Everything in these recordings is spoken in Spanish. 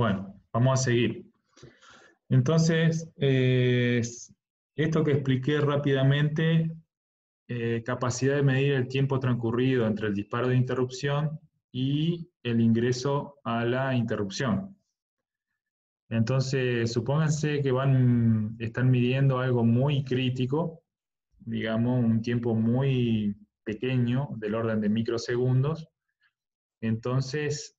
Bueno, vamos a seguir. Entonces, esto que expliqué rápidamente, capacidad de medir el tiempo transcurrido entre el disparo de interrupción y el ingreso a la interrupción. Entonces, supónganse que están midiendo algo muy crítico, digamos, un tiempo muy pequeño, del orden de microsegundos. Entonces,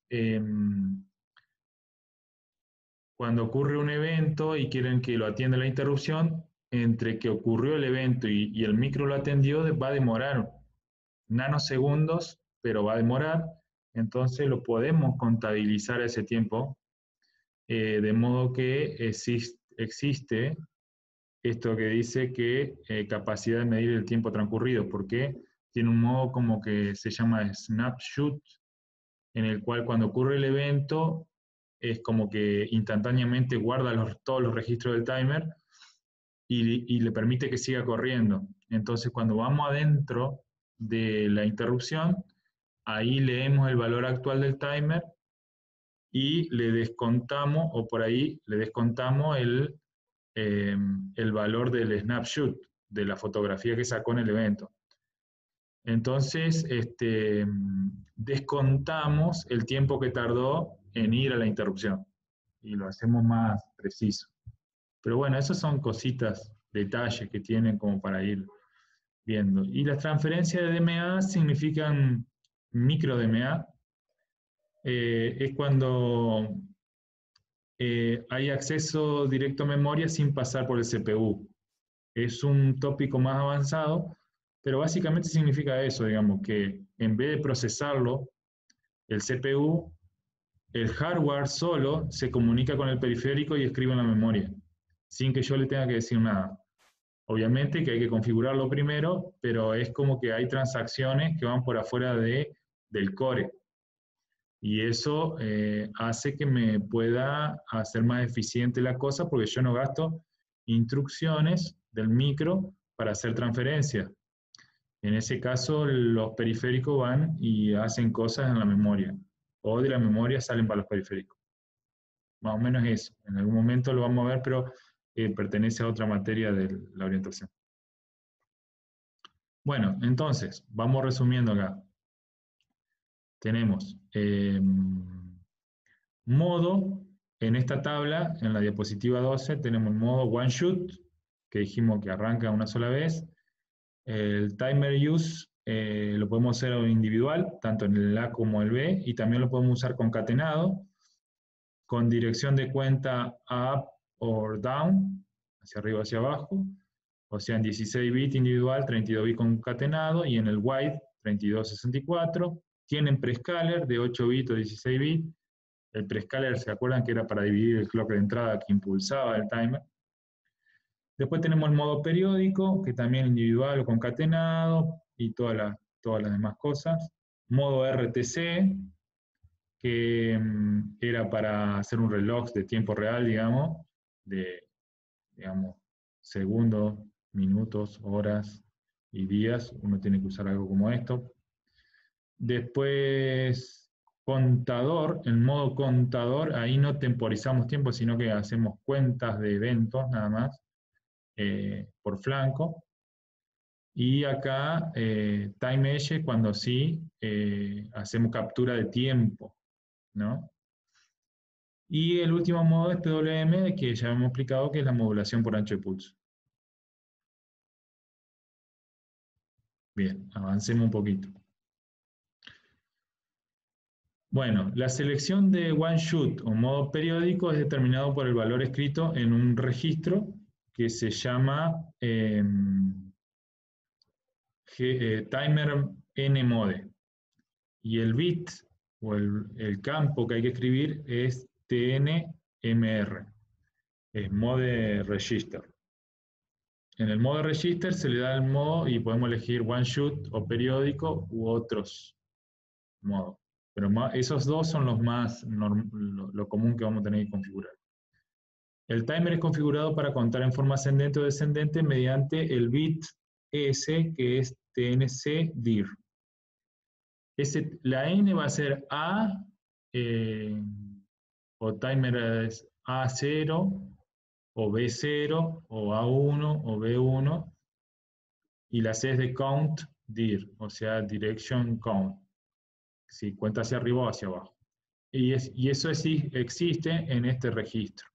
cuando ocurre un evento y quieren que lo atienda la interrupción, entre que ocurrió el evento y el micro lo atendió, va a demorar nanosegundos, pero va a demorar. Entonces lo podemos contabilizar ese tiempo, de modo que existe esto que dice que capacidad de medir el tiempo transcurrido, porque tiene un modo como que se llama snapshot, en el cual cuando ocurre el evento es como que instantáneamente guarda todos los registros del timer y le permite que siga corriendo. Entonces cuando vamos adentro de la interrupción, ahí leemos el valor actual del timer y le descontamos, o por ahí le descontamos el valor del snapshot, de la fotografía que sacó en el evento. Entonces, descontamos el tiempo que tardó en ir a la interrupción y lo hacemos más preciso. Pero bueno, esas son cositas, detalles que tienen como para ir viendo. Y las transferencias de DMA significan micro DMA. Es cuando hay acceso directo a memoria sin pasar por el CPU. Es un tópico más avanzado, pero básicamente significa eso, digamos, que en vez de procesarlo, el CPU, el hardware solo se comunica con el periférico y escribe en la memoria, sin que yo le tenga que decir nada. Obviamente que hay que configurarlo primero, pero es como que hay transacciones que van por afuera del core. Y eso hace que me pueda hacer más eficiente la cosa porque yo no gasto instrucciones del micro para hacer transferencias. En ese caso, los periféricos van y hacen cosas en la memoria. O de la memoria salen para los periféricos. Más o menos eso. En algún momento lo vamos a ver, pero pertenece a otra materia de la orientación. Bueno, entonces, vamos resumiendo acá. Tenemos modo, en esta tabla, en la diapositiva 12, tenemos el modo one shoot, que dijimos que arranca una sola vez. El timer use lo podemos hacer individual, tanto en el A como el B, y también lo podemos usar concatenado, con dirección de cuenta up or down, hacia arriba o hacia abajo, o sea, en 16 bits individual, 32 bits concatenado, y en el wide, 3264. Tienen prescaler de 8 bits o 16 bits. El prescaler, ¿se acuerdan que era para dividir el clock de entrada que impulsaba el timer? Después tenemos el modo periódico, que también individual o concatenado, y todas las demás cosas. Modo RTC, que era para hacer un reloj de tiempo real, digamos, de segundos, minutos, horas y días. Uno tiene que usar algo como esto. Después, contador, en modo contador, ahí no temporizamos tiempo, sino que hacemos cuentas de eventos nada más, por flanco. Y acá, time edge, cuando sí hacemos captura de tiempo, ¿no? Y el último modo es PWM, que ya hemos explicado, que es la modulación por ancho de pulso. Bien, avancemos un poquito. Bueno, la selección de one shoot o modo periódico es determinado por el valor escrito en un registro que se llama timer nmode. Y el bit o el campo que hay que escribir es tnmr, es mode register. En el mode register se le da el modo y podemos elegir one shoot o periódico u otros modos. Pero esos dos son los más, lo común que vamos a tener que configurar. El timer es configurado para contar en forma ascendente o descendente mediante el bit S, que es TNC dir. La N va a ser A o timer es A0, o B0, o A1, o B1, y la C es de count dir, o sea, direction count, si cuenta hacia arriba o hacia abajo. Y eso existe en este registro.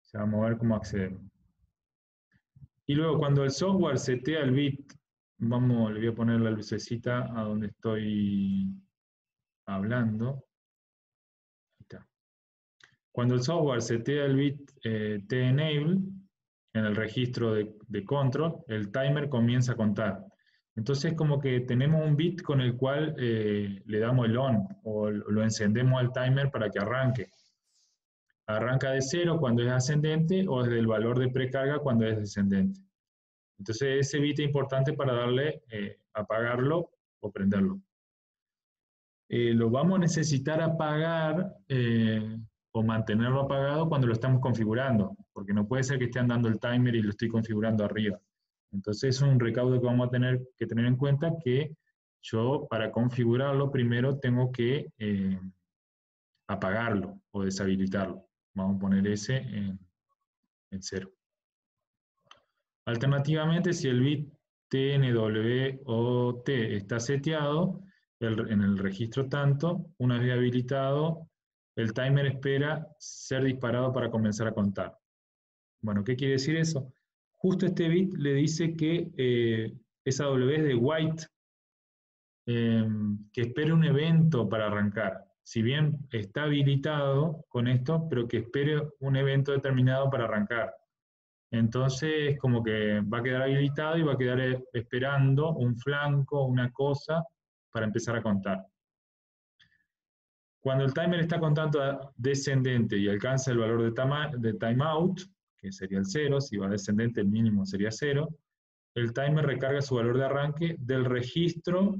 O sea, vamos a ver cómo accedemos. Y luego cuando el software setea el bit, le voy a poner la lucecita a donde estoy hablando. Ahí está. Cuando el software setea el bit tenable en el registro de control, el timer comienza a contar. Entonces como que tenemos un bit con el cual le damos el on o lo encendemos al timer para que arranque. Arranca de 0 cuando es ascendente o desde el valor de precarga cuando es descendente. Entonces ese bit es importante para darle apagarlo o prenderlo. Lo vamos a necesitar apagar o mantenerlo apagado cuando lo estamos configurando, porque no puede ser que esté andando el timer y lo estoy configurando arriba. Entonces es un recaudo que vamos a tener que tener en cuenta, que yo para configurarlo primero tengo que apagarlo o deshabilitarlo. Vamos a poner ese en 0. Alternativamente, si el bit TNW o T está seteado en el registro tanto, una vez habilitado, el timer espera ser disparado para comenzar a contar. Bueno, ¿qué quiere decir eso? Justo este bit le dice que esa W es de white, que espere un evento para arrancar. Si bien está habilitado con esto, pero que espere un evento determinado para arrancar. Entonces, como que va a quedar habilitado y va a quedar esperando un flanco, una cosa, para empezar a contar. Cuando el timer está contando descendente y alcanza el valor de timeout, que sería el 0, si va descendente el mínimo sería 0, el timer recarga su valor de arranque del registro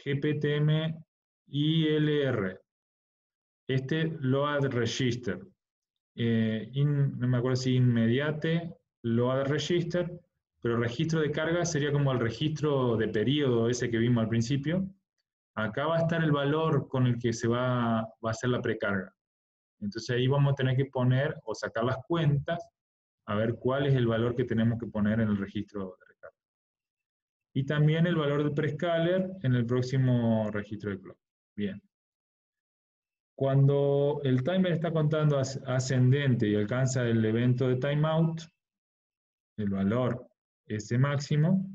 GPTM ILR. Este load register. No me acuerdo si inmediate, load register, pero el registro de carga sería como el registro de periodo ese que vimos al principio. Acá va a estar el valor con el que se va a hacer la precarga. Entonces ahí vamos a tener que poner o sacar las cuentas a ver cuál es el valor que tenemos que poner en el registro de recarga. Y también el valor del prescaler en el próximo registro de clock. Bien. Cuando el timer está contando ascendente y alcanza el evento de timeout, el valor ese máximo,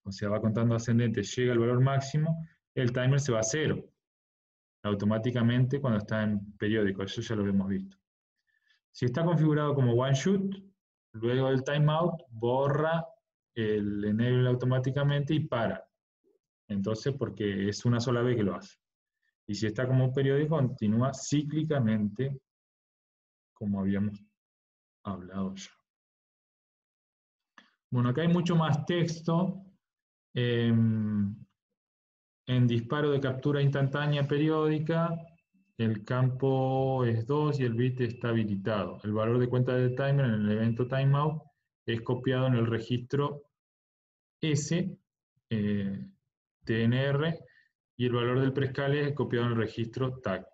o sea, va contando ascendente, llega al valor máximo, el timer se va a 0, automáticamente cuando está en periódico, eso ya lo hemos visto. Si está configurado como one shoot, luego del timeout borra el enable automáticamente y para. Entonces, porque es una sola vez que lo hace. Y si está como periódico, continúa cíclicamente, como habíamos hablado ya. Bueno, acá hay mucho más texto. En disparo de captura instantánea periódica, el campo es 2 y el bit está habilitado. El valor de cuenta del timer en el evento timeout es copiado en el registro S, TNR, y el valor del prescaler es copiado en el registro TAC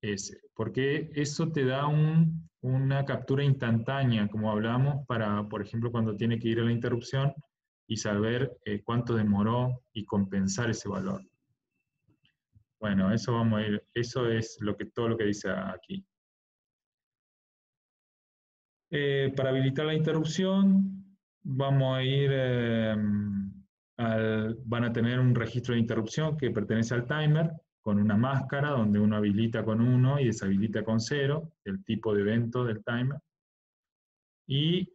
S. Porque eso te da una captura instantánea, como hablamos, para, por ejemplo, cuando tiene que ir a la interrupción y saber cuánto demoró y compensar ese valor. Bueno, eso vamos a ir, eso es todo lo que dice aquí. Para habilitar la interrupción, vamos a ir van a tener un registro de interrupción que pertenece al timer, con una máscara donde uno habilita con 1 y deshabilita con 0, el tipo de evento del timer. Y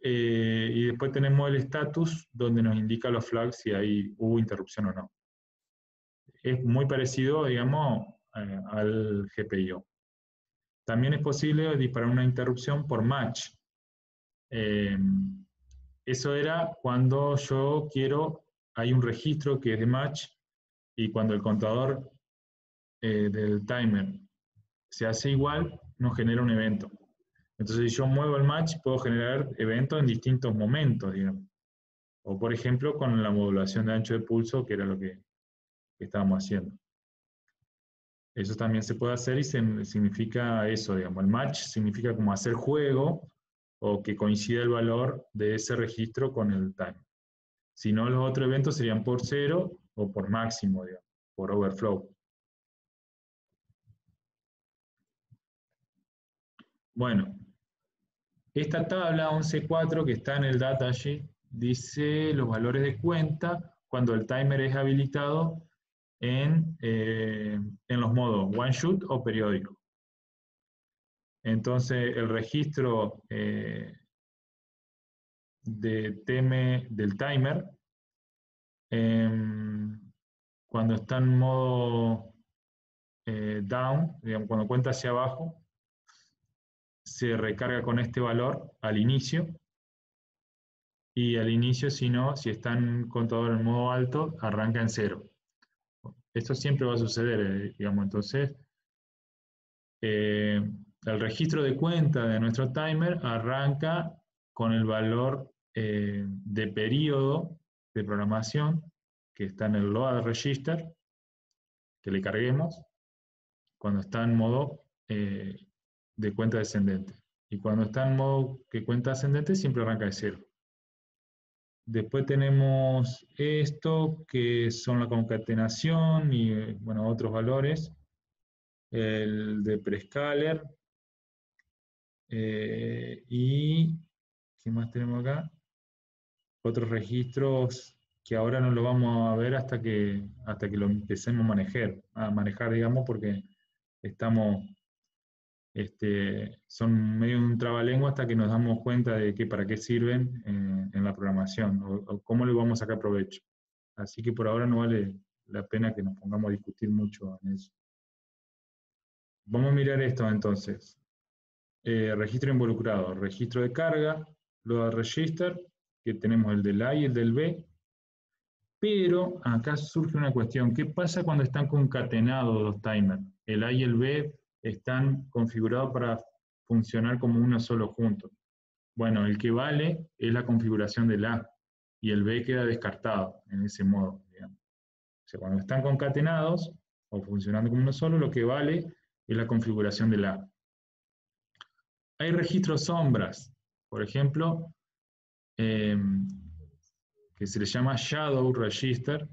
después tenemos el status, donde nos indica los flags si hubo interrupción o no. Es muy parecido, digamos, al GPIO. También es posible disparar una interrupción por match. Eso era cuando yo hay un registro que es de match, y cuando el contador del timer se hace igual, nos genera un evento. Entonces, si yo muevo el match, puedo generar eventos en distintos momentos, digamos. O, por ejemplo, con la modulación de ancho de pulso, que era lo que estábamos haciendo. Eso también se puede hacer y significa eso, digamos. El match significa como hacer juego o que coincida el valor de ese registro con el timer. Si no, los otros eventos serían por 0 o por máximo, digamos, por overflow. Bueno, esta tabla 11.4 que está en el datasheet dice los valores de cuenta cuando el timer es habilitado en los modos one shoot o periódico. Entonces, el registro del timer, cuando está en modo down, digamos, cuando cuenta hacia abajo, se recarga con este valor al inicio, y al inicio, si no, si está en contador en modo alto, arranca en 0. Esto siempre va a suceder, digamos. Entonces, el registro de cuenta de nuestro timer arranca con el valor de periodo de programación que está en el load register, que le carguemos, cuando está en modo de cuenta descendente. Y cuando está en modo que cuenta ascendente, siempre arranca de 0. Después tenemos esto, que son la concatenación y bueno, otros valores. El de prescaler. Y, ¿qué más tenemos acá? Otros registros que ahora no lo vamos a ver hasta que lo empecemos a manejar, digamos, porque estamos, son medio un trabalengua hasta que nos damos cuenta de que para qué sirven en la programación o cómo le vamos a sacar provecho. Así que por ahora no vale la pena que nos pongamos a discutir mucho en eso. Vamos a mirar esto entonces. Registro involucrado, registro de carga, load register, que tenemos el del A y el del B, pero acá surge una cuestión: ¿qué pasa cuando están concatenados los timers? El A y el B están configurados para funcionar como uno solo junto. Bueno, el que vale es la configuración del A, y el B queda descartado en ese modo, digamos. O sea, cuando están concatenados o funcionando como uno solo, lo que vale es la configuración del A. Hay registros sombras, por ejemplo, que se les llama Shadow Register,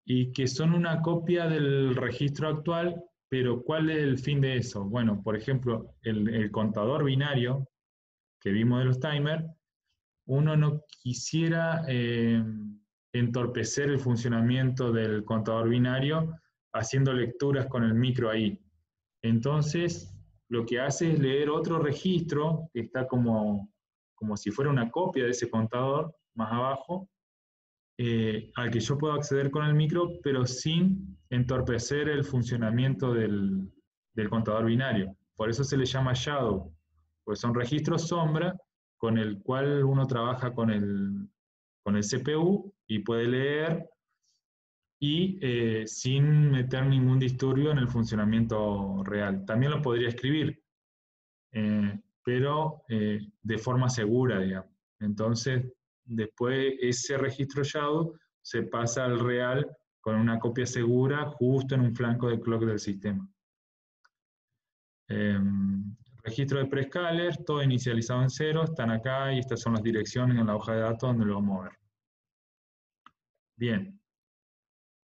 y que son una copia del registro actual, pero ¿cuál es el fin de eso? Bueno, por ejemplo, el contador binario que vimos de los timers, uno no quisiera entorpecer el funcionamiento del contador binario haciendo lecturas con el micro ahí. Entonces, lo que hace es leer otro registro que está como si fuera una copia de ese contador más abajo, al que yo puedo acceder con el micro, pero sin entorpecer el funcionamiento del contador binario. Por eso se le llama shadow, pues son registros sombra con el cual uno trabaja con el CPU y puede leer y sin meter ningún disturbio en el funcionamiento real. También lo podría escribir, pero de forma segura, digamos. Entonces, después ese registro shadow se pasa al real con una copia segura justo en un flanco de clock del sistema. Registro de prescaler, todo inicializado en 0, están acá y estas son las direcciones en la hoja de datos donde lo vamos a ver. Bien.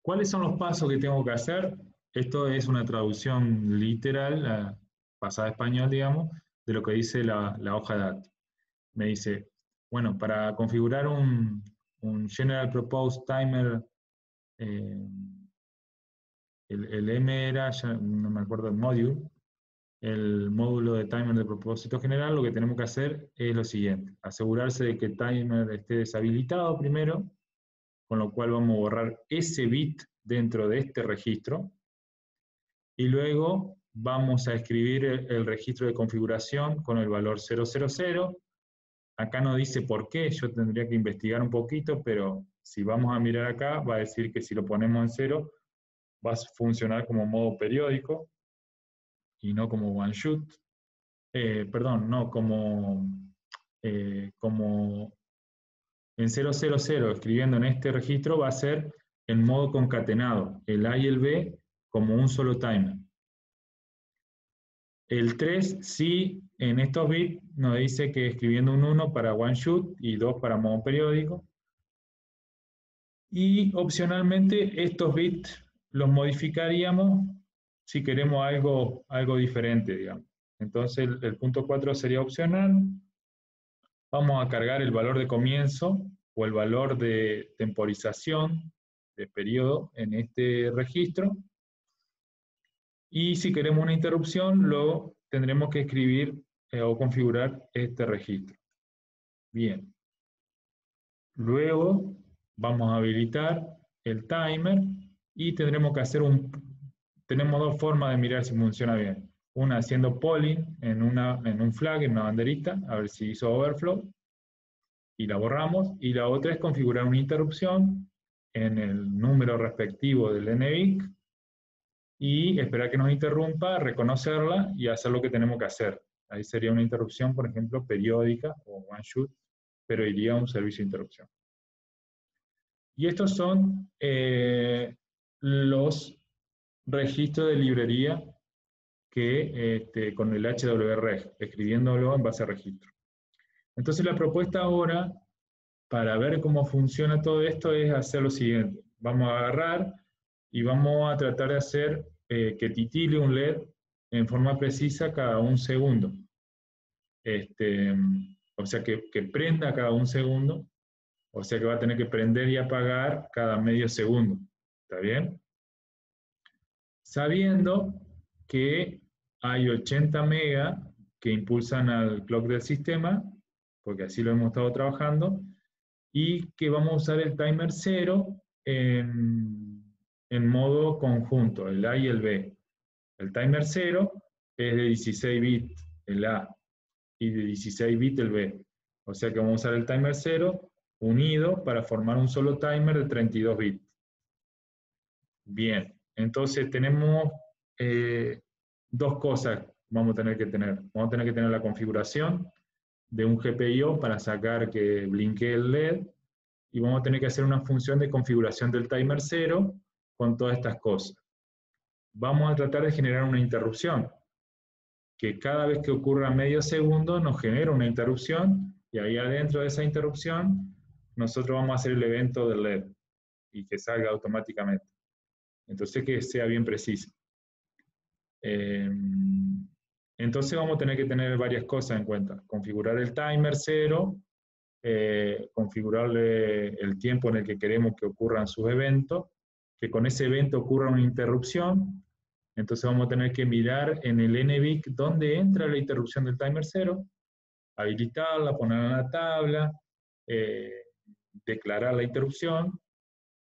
¿Cuáles son los pasos que tengo que hacer? Esto es una traducción literal, pasada a español, digamos, de lo que dice la hoja de datos. Me dice, bueno, para configurar un General Proposed Timer, el M era, ya no me acuerdo el módulo, el módulo de timer de propósito general, lo que tenemos que hacer es lo siguiente: asegurarse de que el timer esté deshabilitado primero, con lo cual vamos a borrar ese bit dentro de este registro, y luego vamos a escribir el registro de configuración con el valor 000. Acá no dice por qué, yo tendría que investigar un poquito, pero si vamos a mirar acá, va a decir que si lo ponemos en 0, va a funcionar como modo periódico y no como one shoot. Perdón, no, como en 000, escribiendo en este registro, va a ser en modo concatenado, el A y el B como un solo timer. El 3 sí, en estos bits nos dice que escribiendo un 1 para one shoot y 2 para modo periódico. Y opcionalmente estos bits los modificaríamos si queremos algo diferente, digamos. Entonces el punto 4 sería opcional. Vamos a cargar el valor de comienzo o el valor de temporización de periodo en este registro. Y si queremos una interrupción, luego tendremos que escribir o configurar este registro. Bien. Luego vamos a habilitar el timer y tendremos que hacer tenemos dos formas de mirar si funciona bien. Una haciendo polling en un flag, en una banderita, a ver si hizo overflow, y la borramos. Y la otra es configurar una interrupción en el número respectivo del NBIC y esperar que nos interrumpa, reconocerla y hacer lo que tenemos que hacer. Ahí sería una interrupción, por ejemplo, periódica o one shoot, pero iría a un servicio de interrupción. Y estos son los registros de librería que con el HWREG, escribiéndolo en base a registro. Entonces la propuesta ahora, para ver cómo funciona todo esto, es hacer lo siguiente. Vamos a agarrar y vamos a tratar de hacer que titile un LED en forma precisa cada un segundo. O sea, que prenda cada un segundo. O sea que va a tener que prender y apagar cada medio segundo. ¿Está bien? Sabiendo que hay 80 megas que impulsan al clock del sistema, porque así lo hemos estado trabajando, y que vamos a usar el timer 0 en modo conjunto, el A y el B. El timer 0 es de 16 bits el A y de 16 bits el B. O sea que vamos a usar el timer 0 unido para formar un solo timer de 32 bits. Bien, entonces tenemos dos cosas vamos a tener que tener. Vamos a tener que tener la configuración de un GPIO para sacar que blinquee el LED y vamos a tener que hacer una función de configuración del timer 0 con todas estas cosas. Vamos a tratar de generar una interrupción, que cada vez que ocurra medio segundo nos genera una interrupción y ahí adentro de esa interrupción nosotros vamos a hacer el evento del LED y que salga automáticamente. Entonces que sea bien preciso. Entonces vamos a tener que tener varias cosas en cuenta. Configurar el timer 0, configurarle el tiempo en el que queremos que ocurran sus eventos, que con ese evento ocurra una interrupción. Entonces vamos a tener que mirar en el NBIC dónde entra la interrupción del timer 0, habilitarla, ponerla en la tabla, declarar la interrupción,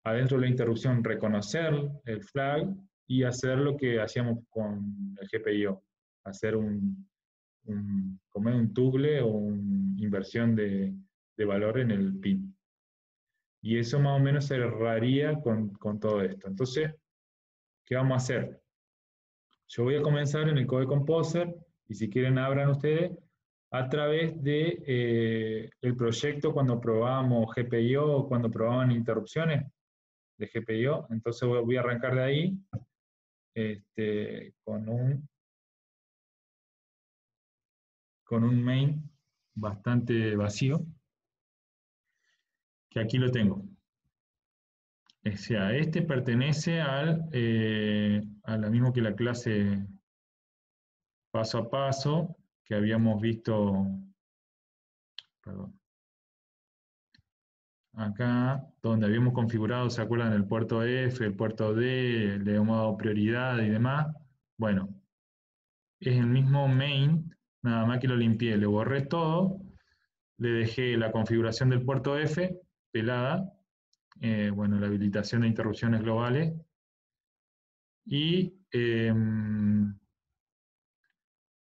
adentro de la interrupción reconocer el flag y hacer lo que hacíamos con el GPIO, hacer como un toggle o una inversión de valor en el pin. Y eso más o menos se cerraría con todo esto. Entonces, ¿qué vamos a hacer? Yo voy a comenzar en el Code Composer, y si quieren abran ustedes, a través de el proyecto cuando probábamos GPIO o cuando probaban interrupciones de GPIO. Entonces voy a arrancar de ahí con un main bastante vacío, que aquí lo tengo. O sea, este pertenece a la misma que la clase paso a paso que habíamos visto, perdón, acá, donde habíamos configurado, ¿se acuerdan? El puerto F, el puerto D, le hemos dado prioridad y demás. Bueno, es el mismo main, nada más que lo limpié, le borré todo, le dejé la configuración del puerto F pelada, bueno, la habilitación de interrupciones globales, y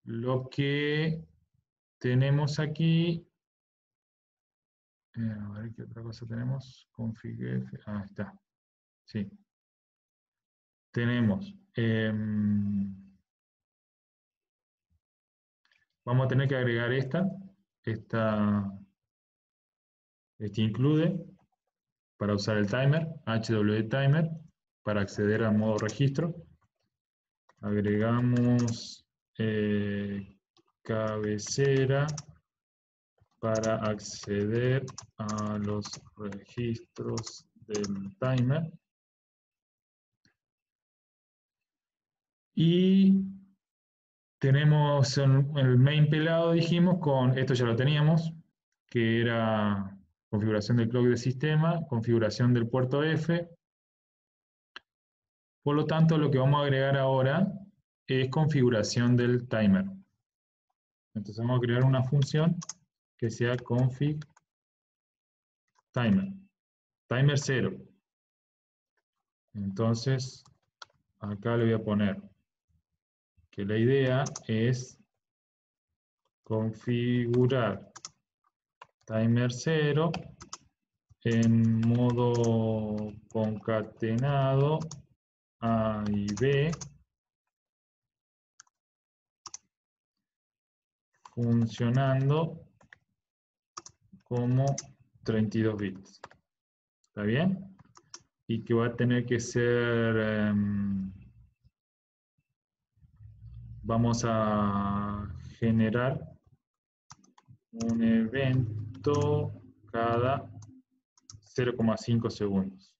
lo que tenemos aquí, a ver qué otra cosa tenemos, config F, está, sí. Tenemos, vamos a tener que agregar este include, para usar el timer, HW timer, para acceder al modo registro. agregamos cabecera para acceder a los registros del timer. Y tenemos el main pelado, dijimos, con esto ya lo teníamos, que era configuración del clock del sistema, configuración del puerto F. Por lo tanto, lo que vamos a agregar ahora es configuración del timer. Entonces vamos a crear una función que sea config timer. Timer 0. Entonces, acá le voy a poner que la idea es configurar timer 0 en modo concatenado A y B, funcionando como 32 bits. ¿Está bien? Y que va a tener que ser, vamos a generar un evento cada 0,5 segundos.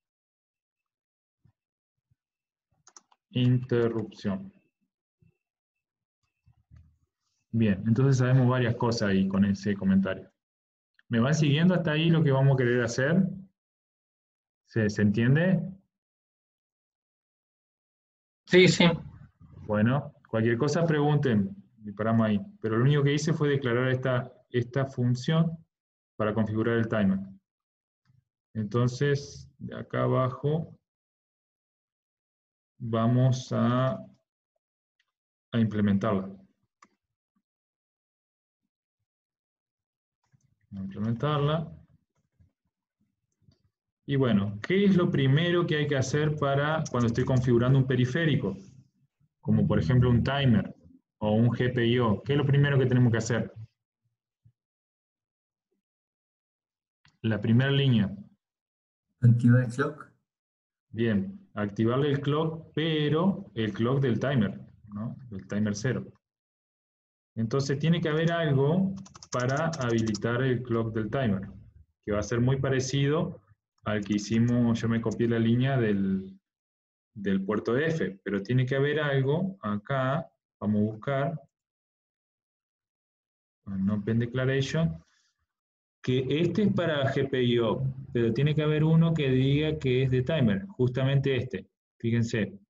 Interrupción. Bien, entonces sabemos varias cosas ahí con ese comentario. ¿Me van siguiendo hasta ahí lo que vamos a querer hacer? ¿Se entiende? Sí, sí. Bueno, cualquier cosa pregunten y paramos ahí. Pero lo único que hice fue declarar esta función para configurar el timer. Entonces, de acá abajo vamos a implementarla. A implementarla. Y bueno, ¿qué es lo primero que hay que hacer para cuando estoy configurando un periférico? Como por ejemplo un timer o un GPIO. ¿Qué es lo primero que tenemos que hacer? La primera línea. Activar el clock. Bien, activarle el clock, pero el clock del timer, ¿no? Del timer 0. Entonces tiene que haber algo para habilitar el clock del timer, que va a ser muy parecido al que hicimos, yo me copié la línea del puerto F, pero tiene que haber algo acá, vamos a buscar, en Open Declaration, que este es para GPIO, pero tiene que haber uno que diga que es de timer, justamente este. Fíjense,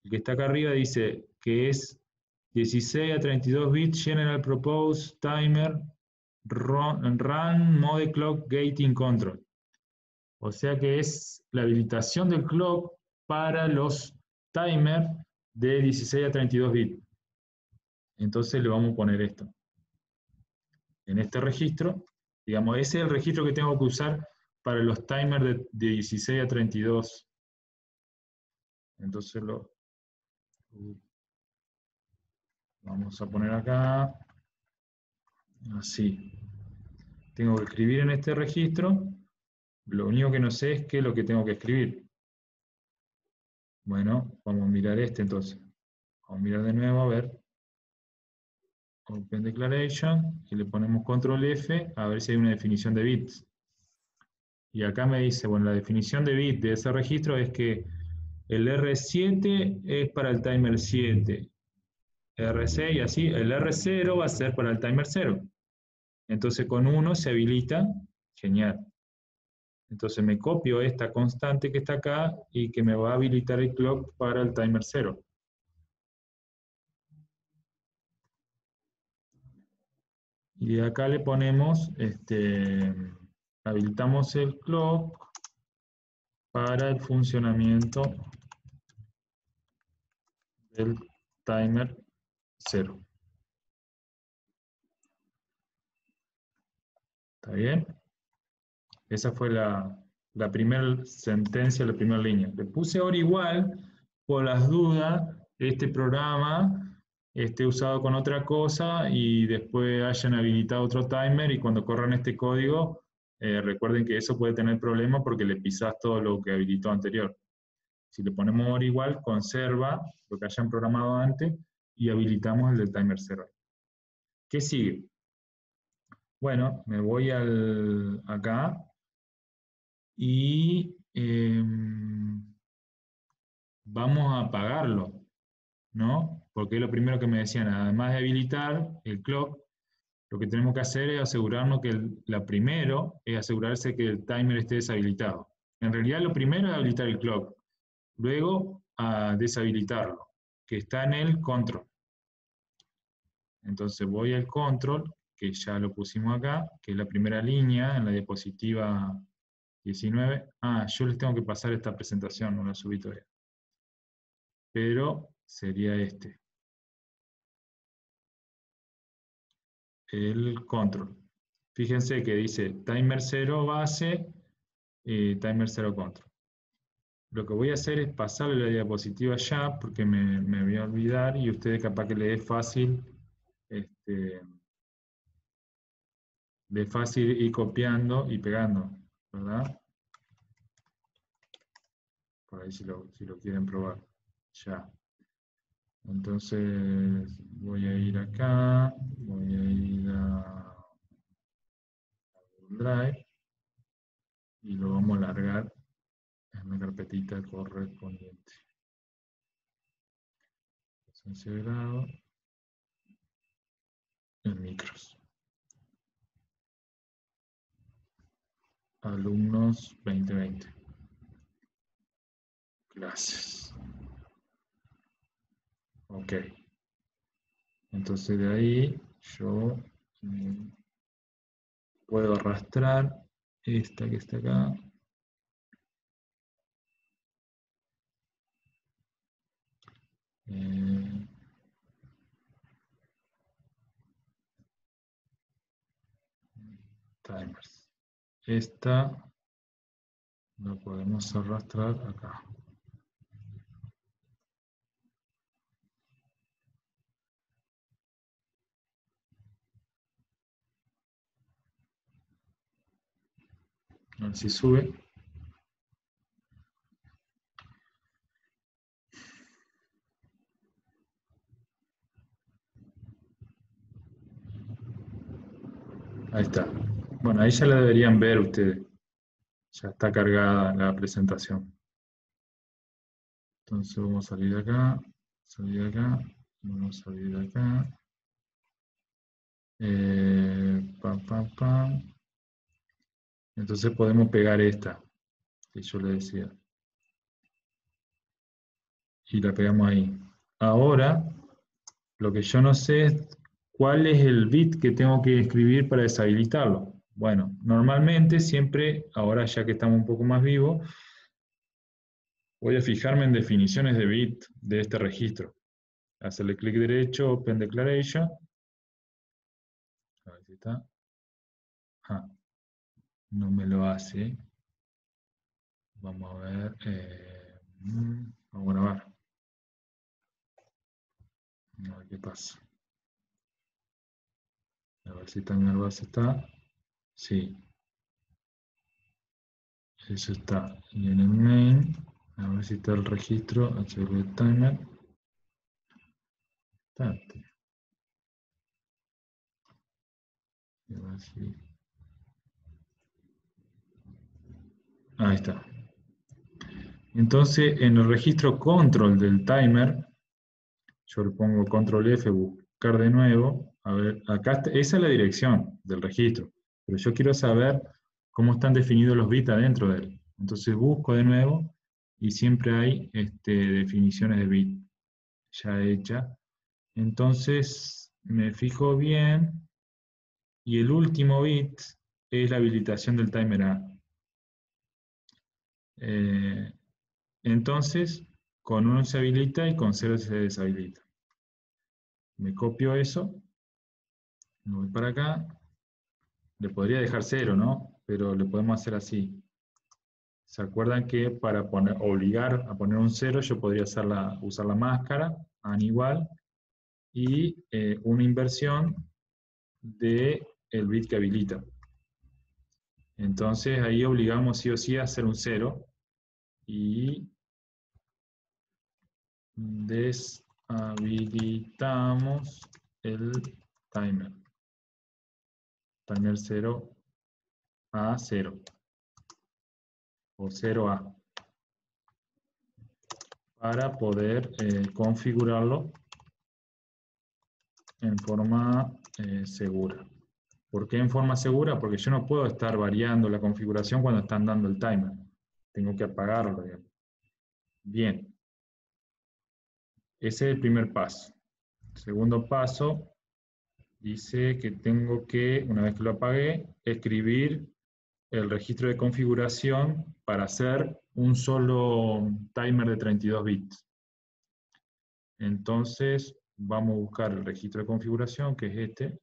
el que está acá arriba dice que es 16 a 32 bits General Propose Timer Run Mode Clock Gating Control. O sea que es la habilitación del clock para los timers de 16 a 32 bits. Entonces le vamos a poner esto. En este registro, digamos, ese es el registro que tengo que usar para los timers de 16 a 32. Entonces lo vamos a poner acá, así. Tengo que escribir en este registro, lo único que no sé es qué es lo que tengo que escribir. Bueno, vamos a mirar este entonces. Vamos a mirar de nuevo, a ver. Open Declaration, y le ponemos Control F, a ver si hay una definición de bits. Y acá me dice, bueno, la definición de bit de ese registro es que el R7 es para el timer 7, R6 y así, el R0 va a ser para el timer 0. Entonces con 1 se habilita, genial. Entonces me copio esta constante que está acá y que me va a habilitar el clock para el timer 0. Y de acá le ponemos, habilitamos el clock para el funcionamiento del timer 0. ¿Está bien? Esa fue la primera sentencia, la primera línea. Le puse ahora igual, por las dudas, este programa esté usado con otra cosa y después hayan habilitado otro timer y cuando corran este código, recuerden que eso puede tener problemas porque le pisás todo lo que habilitó anterior. Si le ponemos hora igual, conserva lo que hayan programado antes y habilitamos el del timer 0. ¿Qué sigue? Bueno, me voy acá y vamos a apagarlo, ¿no? Porque es lo primero que me decían, además de habilitar el clock, lo que tenemos que hacer es asegurarnos que la primero es asegurarse que el timer esté deshabilitado. En realidad lo primero es habilitar el clock, luego a deshabilitarlo, que está en el control. Entonces voy al control, que ya lo pusimos acá, que es la primera línea en la diapositiva 19. Ah, yo les tengo que pasar esta presentación, no la subí todavía. Pero sería este. El control. Fíjense que dice timer 0 base, timer 0 control. Lo que voy a hacer es pasarle la diapositiva ya, porque me voy a olvidar y ustedes capaz que les es fácil, ir copiando y pegando, ¿verdad? Por ahí si lo quieren probar. Ya. Entonces voy a ir acá, voy a ir a Google Drive y lo vamos a largar en la carpetita correspondiente. Presencia de grado en micros. Alumnos 2020. Clases. Ok. Entonces de ahí yo puedo arrastrar esta que está acá. Timers. Esta la podemos arrastrar acá. A ver si sube. Ahí está. Bueno, ahí ya la deberían ver ustedes. Ya está cargada la presentación. Entonces vamos a salir de acá, vamos a salir de acá. Pam. Entonces podemos pegar esta, que yo le decía. Y la pegamos ahí. Ahora, lo que yo no sé es cuál es el bit que tengo que escribir para deshabilitarlo. Bueno, normalmente siempre, ahora ya que estamos un poco más vivos, voy a fijarme en definiciones de bit de este registro. Hacerle clic derecho, Open Declaration. A ver si está. No me lo hace. Vamos a ver. Vamos a grabar. A ver qué pasa. A ver si timer base está. Sí. Eso está. Y en el main, a ver si está el registro HV timer. Estate. A ver si... Ahí está. Entonces, en el registro control del timer, yo le pongo control F, buscar de nuevo. A ver, acá está, esa es la dirección del registro. Pero yo quiero saber cómo están definidos los bits adentro de él. Entonces busco de nuevo y siempre hay definiciones de bit ya hechas. Entonces me fijo bien y el último bit es la habilitación del timer A. Entonces, con 1 se habilita y con 0 se deshabilita. Me copio eso, me voy para acá. Le podría dejar 0, ¿no? Pero le podemos hacer así. ¿Se acuerdan que para obligar a poner un 0 yo podría usar la máscara, AN igual, y una inversión del bit que habilita? Entonces ahí obligamos sí o sí a hacer un 0 y deshabilitamos el timer. Timer 0 a 0. O 0A. Para poder configurarlo en forma segura. ¿Por qué en forma segura? Porque yo no puedo estar variando la configuración cuando están dando el timer. Tengo que apagarlo, digamos. Bien. Ese es el primer paso. El segundo paso dice que tengo que, una vez que lo apagué, escribir el registro de configuración para hacer un solo timer de 32 bits. Entonces, vamos a buscar el registro de configuración, que es este,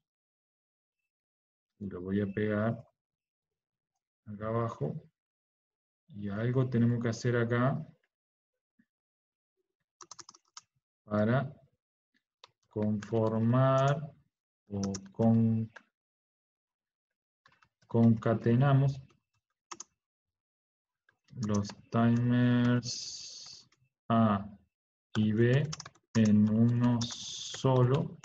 y lo voy a pegar acá abajo, y algo tenemos que hacer acá para conformar o concatenamos los timers A y B en uno solo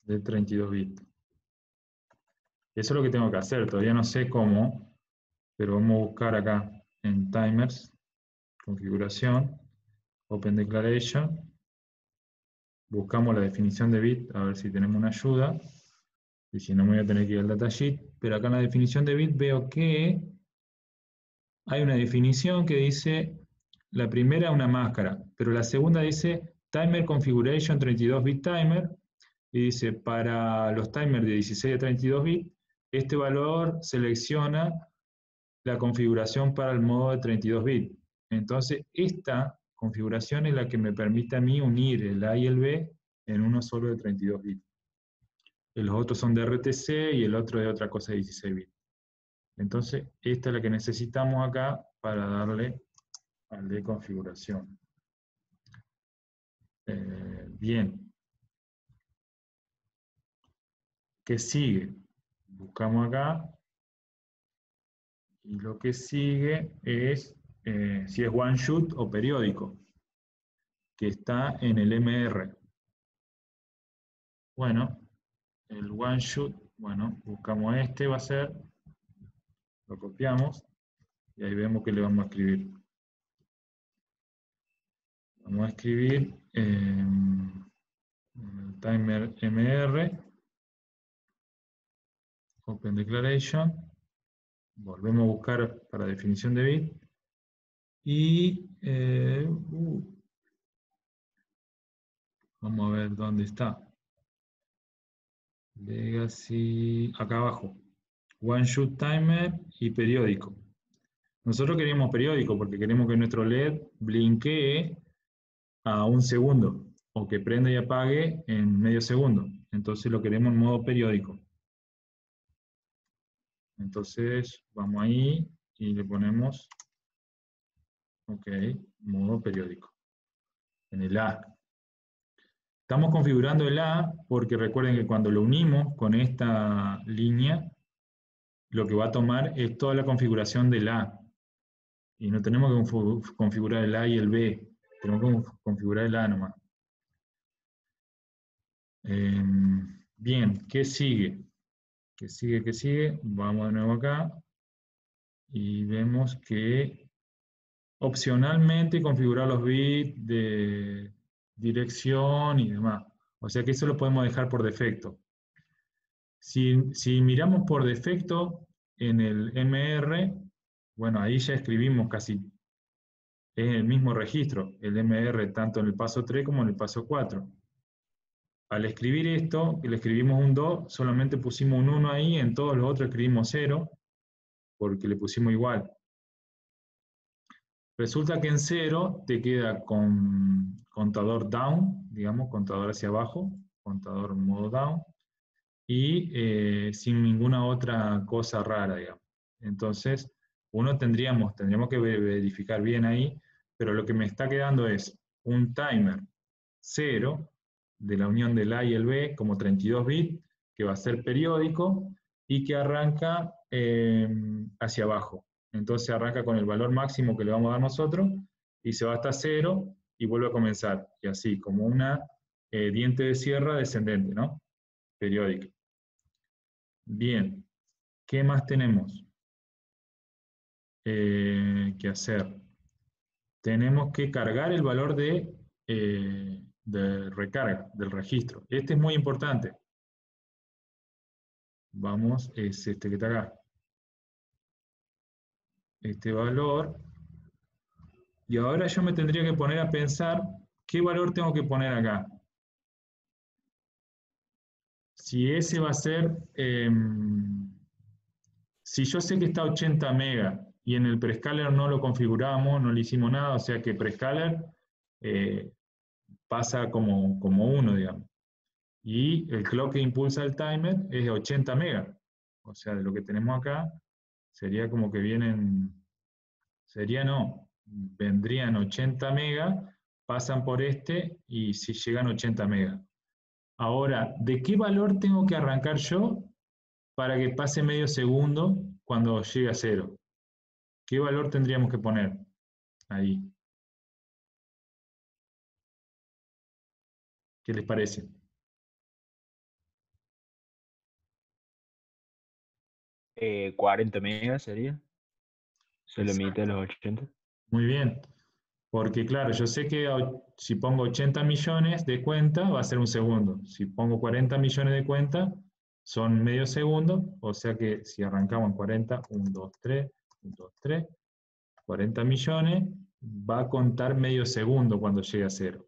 de 32 bits. Eso es lo que tengo que hacer, todavía no sé cómo, pero vamos a buscar acá en timers, configuración, Open Declaration, buscamos la definición de bit, a ver si tenemos una ayuda, y si no me voy a tener que ir al datasheet, pero acá en la definición de bit veo que hay una definición que dice, la primera una máscara, pero la segunda dice Timer Configuration 32 bit timer, y dice para los timers de 16 a 32 bits, este valor selecciona la configuración para el modo de 32 bits. Entonces, esta configuración es la que me permite a mí unir el A y el B en uno solo de 32 bits. Los otros son de RTC y el otro de otra cosa de 16 bits. Entonces, esta es la que necesitamos acá para darle al de configuración. Bien. ¿Qué sigue? Buscamos acá. Y lo que sigue es si es one shot o periódico, que está en el MR. Bueno, el one shot, bueno, buscamos este, va a ser, lo copiamos, y ahí vemos que le vamos a escribir. Vamos a escribir el timer MR, Open Declaration, volvemos a buscar para definición de bit, y vamos a ver dónde está. Legacy, acá abajo. One Shot Timer y periódico. Nosotros queremos periódico porque queremos que nuestro LED blinkee a 1 segundo o que prenda y apague en medio segundo. Entonces lo queremos en modo periódico. Entonces vamos ahí y le ponemos, ok, modo periódico. En el A. Estamos configurando el A porque recuerden que cuando lo unimos con esta línea, lo que va a tomar es toda la configuración del A. Y no tenemos que configurar el A y el B, tenemos que configurar el A nomás. Bien, ¿qué sigue? ¿Qué sigue? ¿Qué sigue? Vamos de nuevo acá y vemos que opcionalmente configurar los bits de dirección y demás. O sea que eso lo podemos dejar por defecto. Si miramos por defecto en el MR, bueno, ahí ya escribimos casi, es el mismo registro, el MR, tanto en el paso 3 como en el paso 4. Al escribir esto, que le escribimos un 2, solamente pusimos un 1 ahí, en todos los otros escribimos 0, porque le pusimos igual. Resulta que en 0 te queda con contador down, digamos, contador hacia abajo, contador modo down, y sin ninguna otra cosa rara, digamos. Entonces, tendríamos que verificar bien ahí, pero lo que me está quedando es un timer 0 de la unión del A y el B como 32 bits, que va a ser periódico y que arranca hacia abajo. Entonces arranca con el valor máximo que le vamos a dar nosotros y se va hasta 0 y vuelve a comenzar. Y así, como una diente de sierra descendente, ¿no? Periódica. Bien, ¿qué más tenemos que hacer? Tenemos que cargar el valor de recarga, del registro. Este es muy importante. Vamos, es este que está acá. Este valor. Y ahora yo me tendría que poner a pensar qué valor tengo que poner acá. Si ese va a ser, si yo sé que está 80 megas y en el prescaler no lo configuramos, no le hicimos nada, o sea que prescaler pasa como 1, digamos. Y el clock que impulsa el timer es de 80 megas. O sea, de lo que tenemos acá, sería como que vendrían 80 megas, pasan por este y si llegan 80 megas. Ahora, ¿de qué valor tengo que arrancar yo para que pase medio segundo cuando llegue a 0? ¿Qué valor tendríamos que poner ahí? ¿Qué les parece? Eh, 40 megas sería. Se limita a Exacto. los 80. Muy bien. Porque claro, yo sé que si pongo 80 millones de cuenta va a ser un segundo. Si pongo 40 millones de cuenta son medio segundo. O sea que si arrancamos en 40, 1, 2, 3, 1, 2, 3, 40 millones, va a contar medio segundo cuando llegue a 0.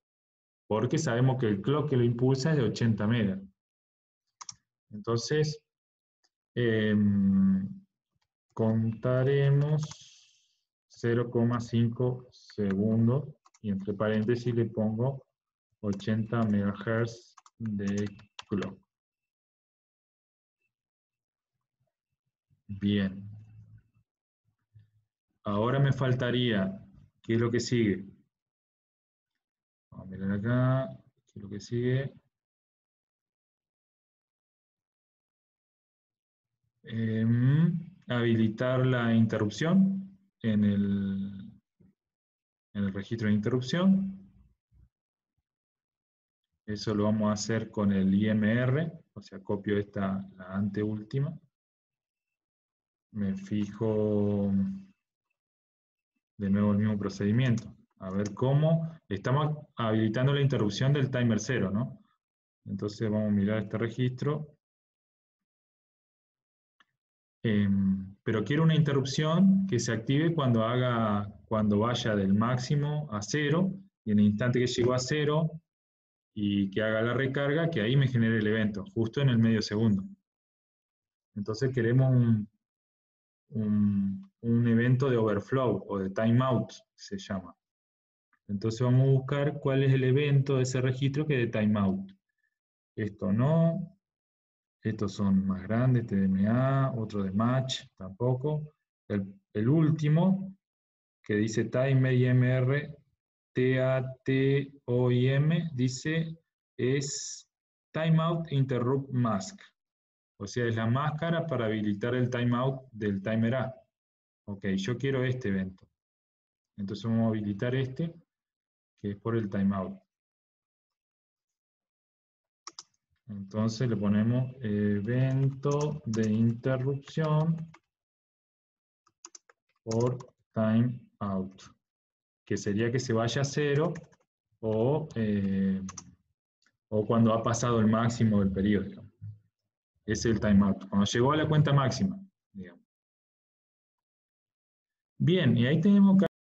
Porque sabemos que el clock que lo impulsa es de 80 megas. Entonces, contaremos 0,5 segundos y entre paréntesis le pongo 80 MHz de clock. Bien. Ahora me faltaría, ¿qué es lo que sigue? Vamos a mirar acá, ¿qué es lo que sigue? Habilitar la interrupción en el registro de interrupción. Eso lo vamos a hacer con el IMR, o sea, copio esta, la anteúltima. Me fijo de nuevo el mismo procedimiento. A ver cómo. Estamos habilitando la interrupción del timer 0, ¿no? Entonces vamos a mirar este registro. Pero quiero una interrupción que se active cuando vaya del máximo a 0, y en el instante que llegó a 0 y que haga la recarga, que ahí me genere el evento, justo en el medio segundo. Entonces queremos un evento de overflow o de timeout, se llama. Entonces vamos a buscar cuál es el evento de ese registro que es de timeout. Esto no. Estos son más grandes, TDMA, otro de match, tampoco. El último, que dice timer IMR, TATOIM, dice es Timeout Interrupt Mask. O sea, es la máscara para habilitar el timeout del timer A. Ok, yo quiero este evento. Entonces vamos a habilitar este, que es por el timeout. Entonces le ponemos evento de interrupción por timeout, que sería que se vaya a 0 o cuando ha pasado el máximo del periodo, digamos. Ese es el timeout, cuando llegó a la cuenta máxima, digamos. Bien, y ahí tenemos que